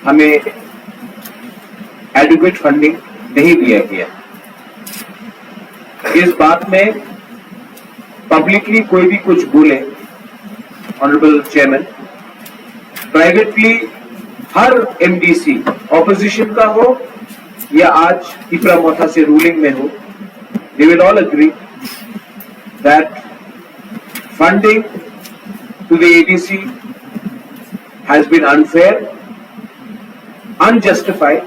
हमें adequate funding नहीं दिया गया। इस बात में पब्लिकली कोई भी कुछ बोले, ऑनरेबल चेयरमैन, प्राइवेटली हर एमडीसी ऑपोजिशन का हो या आज पिपरा मोथा से रूलिंग में हो, they will all agree that funding to the ADC has been unfair, unjustified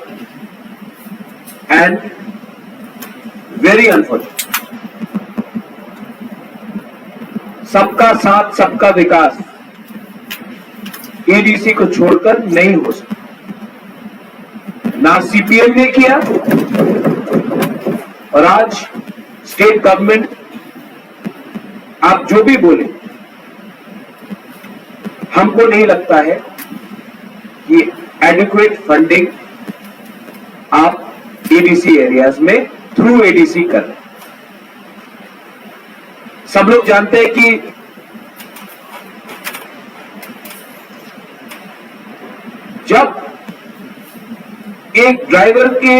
and very unfortunate. सबका साथ सबका विकास एडीसी को छोड़कर नहीं हो सकता। ना सीपीएम ने किया और आज स्टेट गवर्नमेंट, आप जो भी बोले, हमको नहीं लगता है कि एडिक्वेट फंडिंग आप एडीसी एरियाज में थ्रू एडीसी कर रहे हैं। सब लोग जानते हैं कि जब एक ड्राइवर के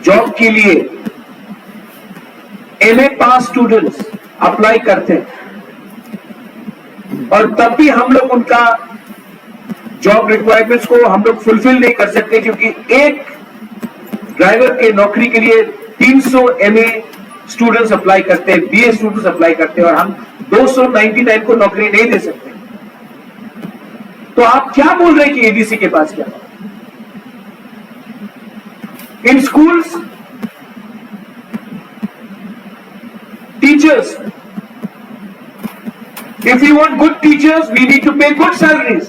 जॉब के लिए एमए पास स्टूडेंट्स अप्लाई करते हैं और तब भी हम लोग उनका जॉब रिक्वायरमेंट्स को हम लोग फुलफिल नहीं कर सकते, क्योंकि एक ड्राइवर के नौकरी के लिए 300 एमए स्टूडेंट्स अप्लाई करते हैं, बीए स्टूडेंट्स अप्लाई करते हैं और हम 299 को नौकरी नहीं दे सकते। तो आप क्या बोल रहे हैं कि एडीसी के पास क्या? इन schools teachers, if you want good teachers, we need to pay good salaries.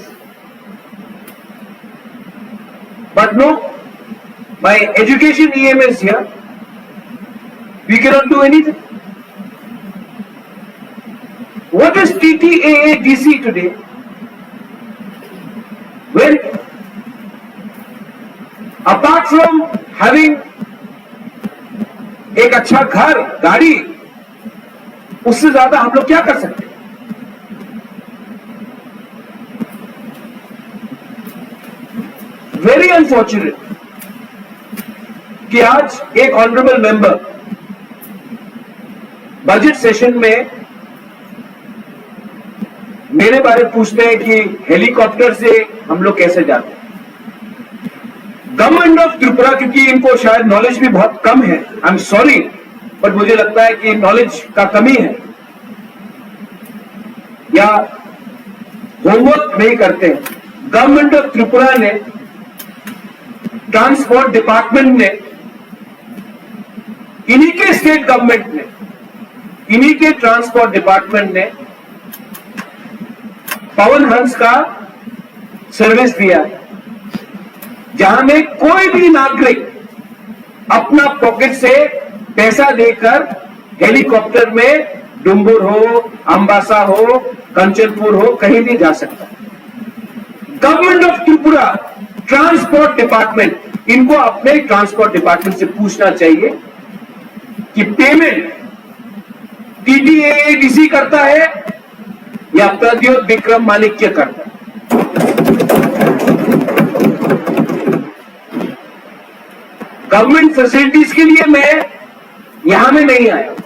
But no, my education EM is here. We cannot do anything. What is TTAADC today? When, apart from having एक अच्छा घर, गाड़ी, उससे ज्यादा हम लोग क्या कर सकते हैं? वेरी अनफॉर्चुनेट कि आज एक ऑनरेबल मेंबर बजट सेशन में मेरे बारे में पूछते हैं कि हेलीकॉप्टर से हम लोग कैसे जाते हैं। गवर्नमेंट ऑफ त्रिपुरा, क्योंकि इनको शायद नॉलेज भी बहुत कम है, आई एम सॉरी, बट मुझे लगता है कि नॉलेज का कमी है या होमवर्क नहीं करते हैं। गवर्नमेंट ऑफ त्रिपुरा ने, ट्रांसपोर्ट डिपार्टमेंट ने, इन्हीं के स्टेट गवर्नमेंट ने, इन्हीं के ट्रांसपोर्ट डिपार्टमेंट ने पवन हंस का सर्विस दिया है, जहां में कोई भी नागरिक अपना पॉकेट से पैसा देकर हेलीकॉप्टर में डुम्बुर हो, अंबासा हो, कंचनपुर हो, कहीं भी जा सकता है। Government of Tripura transport department, इनको अपने ट्रांसपोर्ट डिपार्टमेंट से पूछना चाहिए कि पेमेंट TTAADC करता है या प्रद्योत विक्रम माणिक्य करता है। गवर्नमेंट फैसिलिटीज के लिए मैं यहां में नहीं आया।